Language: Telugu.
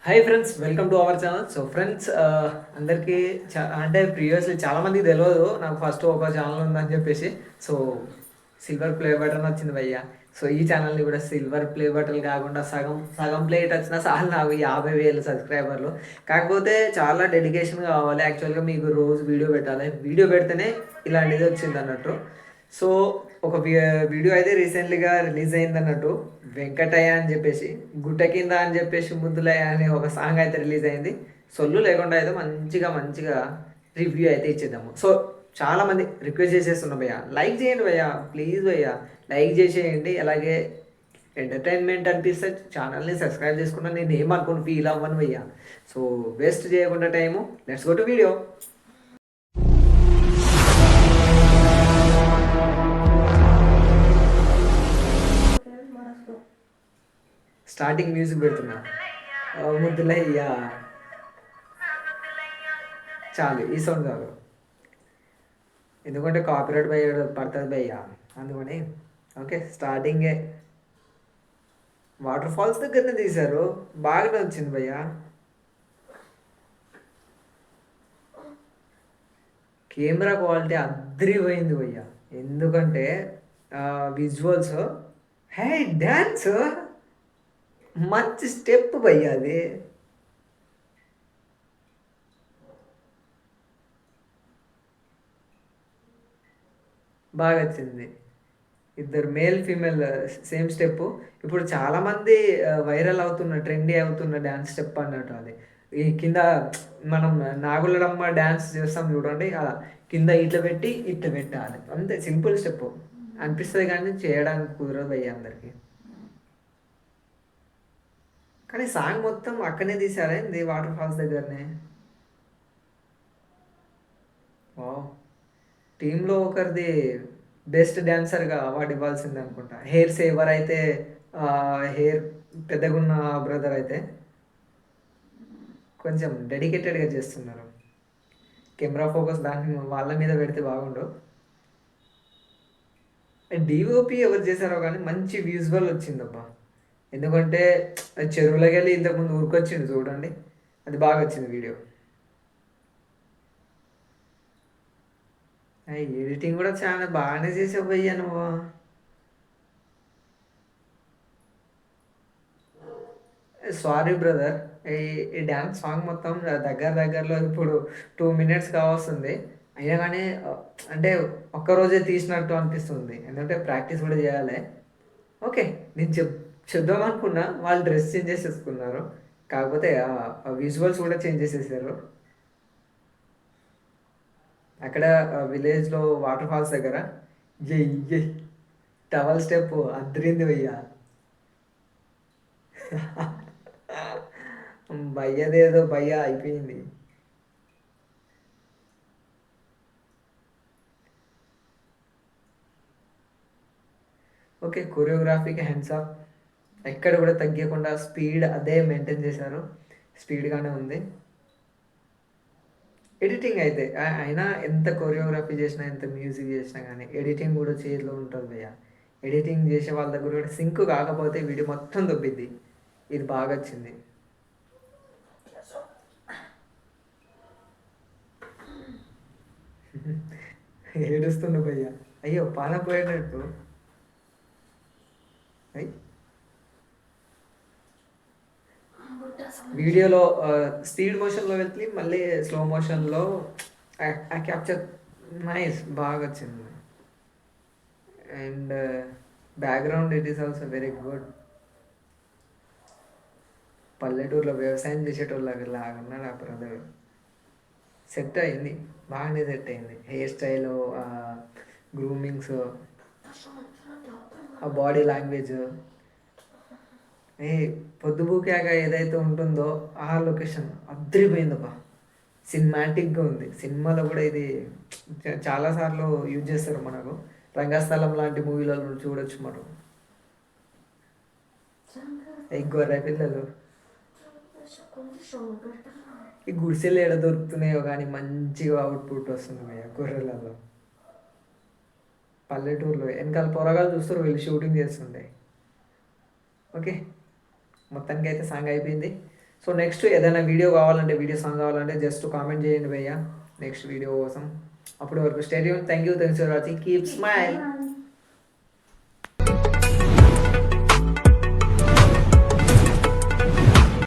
Hi friends, welcome to our channel. So friends, అందరికీ అంటే ప్రీవియస్లీ చాలామందికి తెలియదు నాకు ఫస్ట్ ఒక ఛానల్ ఉందని చెప్పేసి. సో సిల్వర్ ప్లే బటన్ వచ్చింది భయ్య. సో ఈ ఛానల్ని కూడా సిల్వర్ ప్లే బటన్ కాకుండా సగం సగం ప్లేట్ వచ్చినా చాలు నాకు 50,000 సబ్స్క్రైబర్లు. కాకపోతే చాలా డెడికేషన్ కావాలి. యాక్చువల్గా మీకు రోజు వీడియో పెట్టాలి, వీడియో పెడితేనే ఇలాంటిది వచ్చింది అన్నట్టు. సో ఒక వీడియో అయితే రీసెంట్లీగా రిలీజ్ అయింది అన్నట్టు. వెంకటయ్య అని చెప్పేసి, గుట్ట కింద అని చెప్పేసి ముద్దులయ్య అనే ఒక సాంగ్ అయితే రిలీజ్ అయింది. సొల్లు లేకుండా అయితే మంచిగా మంచిగా రివ్యూ అయితే ఇచ్చేద్దాము. సో చాలామంది రిక్వెస్ట్ చేసేస్తున్నాం భయ్య, లైక్ చేయండి భయ్య, ప్లీజ్ భయ్య, లైక్ చేసేయండి. అలాగే ఎంటర్టైన్మెంట్ అనిపిస్తే ఛానల్ని సబ్స్క్రైబ్ చేసుకున్నా నేను ఏమనుకుని ఫీల్ అవ్వను భయ్య. సో వేస్ట్ చేయకుండా time, let's go to video. Starting music పెడుతున్నా, ముద్దులయ్యా చాలు, ఈ సౌండ్ చాలు. ఎందుకంటే కాపీరైట్ పడుతుంది భయ్య, అందుకని. ఓకే, స్టార్టింగే వాటర్ ఫాల్స్ దగ్గరనే తీశారు, బాగానే వచ్చింది భయ్య. కెమెరా క్వాలిటీ అద్దరిపోయింది భయ్య. ఎందుకంటే విజువల్స్, హే డ్యాన్స్, మంచి స్టెప్ భయ్య అది. బాగా వచ్చింది. ఇద్దరు మేల్ ఫీమేల్ సేమ్ స్టెప్. ఇప్పుడు చాలామంది వైరల్ అవుతున్న, ట్రెండీ అవుతున్న డ్యాన్స్ స్టెప్ అన్నట్టు అది. ఈ కింద మనం నాగులడమ్మ డ్యాన్స్ చేస్తాం చూడండి, అలా కింద ఇట్లా పెట్టి ఇట్లా పెట్టాలి, అంతే. సింపుల్ స్టెప్ అనిపిస్తుంది కానీ చేయడానికి కుదరదు అయ్యి అందరికీ. కానీ సాంగ్ మొత్తం అక్కడనే తీసారేంది, వాటర్ ఫాల్స్ దగ్గరనే. వావ్. టీంలో ఒకరిది బెస్ట్ డ్యాన్సర్గా అవార్డు ఇవ్వాల్సిందే అనుకుంటా. హెయిర్ సేవర్ అయితే, హెయిర్ పెద్దగున్న బ్రదర్ అయితే కొంచెం డెడికేటెడ్గా చేస్తున్నారు. కెమెరా ఫోకస్ దాని వాళ్ళ మీద పెడితే బాగుండు. డిఓపి ఎవరు చేశారో కానీ మంచి విజువల్ వచ్చిందబ్బా. ఎందుకంటే చెరువులోకి వెళ్ళి ఇంతకుముందు ఊరికొచ్చింది చూడండి, అది బాగా వచ్చింది వీడియో. ఎడిటింగ్ కూడా చాలా బాగానే చేసావు భయ్యా నువ్వు. సారీ బ్రదర్, ఈ ఈ డ్యాన్స్ సాంగ్ మొత్తం దగ్గరలో ఇప్పుడు 2 minutes కావస్తుంది. అయినా కానీ అంటే ఒక్కరోజే తీసినట్టు అనిపిస్తుంది, ఎందుకంటే ప్రాక్టీస్ కూడా చేయాలి. ఓకే, నేను చెప్దాం అనుకున్నా, వాళ్ళు డ్రెస్ చేంజ్ చేసేసుకున్నారు. కాకపోతే విజువల్స్ కూడా చేంజ్ చేసేసారు. అక్కడ విలేజ్లో వాటర్ ఫాల్స్ దగ్గర ఎయ్యి టవల్ స్టెప్ అద్దరింది భయ్యా. భయ్యదేదో భయ్య అయిపోయింది. ఓకే, కొరియోగ్రఫీకి హ్యాండ్స్ ఆఫ్. ఎక్కడ కూడా తగ్గకుండా స్పీడ్ అదే మెయింటైన్ చేశారు, స్పీడ్గానే ఉంది. ఎడిటింగ్ అయితే అయినా ఎంత కొరియోగ్రఫీ చేసినా, ఎంత మ్యూజిక్ చేసినా కానీ ఎడిటింగ్ కూడా చేతిలో ఉంటుంది భయ్య. ఎడిటింగ్ చేసే వాళ్ళ దగ్గర కూడా సింక్ కాకపోతే వీడియో మొత్తం దొబ్బిద్ది. ఇది బాగా వచ్చింది. ఏడుస్తుండు భయ్య, అయ్యో పాన పోయినట్టు. వీడియోలో స్పీడ్ మోషన్లో వెళ్తే మళ్ళీ స్లో మోషన్లో ఆ క్యాప్చర్ నైస్, బాగా వచ్చింది. And background it is also very good. పల్లెటూరులో వ్యవసాయం చేసేటోళ్ళకి లాగున్నాడు ఆ బ్రదర్. సెట్ అయింది, బాగానే సెట్ అయింది. హెయిర్ స్టైలు, గ్రూమింగ్స్, ఆ బాడీ లాంగ్వేజ్, ఏ పొద్దుబూకాక ఏదైతే ఉంటుందో ఆ లొకేషన్ అద్దరిపోయిందబ్బా. సినిమాటిక్గా ఉంది. సినిమాలో కూడా ఇది చాలాసార్లు యూజ్ చేస్తారు. మనకు రంగస్థలం లాంటి మూవీలలో చూడొచ్చు మనం. ఈ గొర్రె పిల్లలు ఈ గుడిసెలు ఏడ దొరుకుతున్నాయో కానీ మంచిగా అవుట్పుట్ వస్తుంది భయ్య గొర్రెలలో. పల్లెటూరులో వెనకాల పొరగాలు చూస్తారు, వీళ్ళు షూటింగ్ చేస్తుండే. ఓకే, మొత్తానికి అయితే సాంగ్ అయిపోయింది. సో నెక్స్ట్ ఏదైనా వీడియో కావాలంటే, వీడియో సాంగ్ కావాలంటే జస్ట్ కామెంట్ చేయండి భయ్య నెక్స్ట్ వీడియో కోసం. అప్పటి వరకు stay tune. Thank you for watching. Keep smile.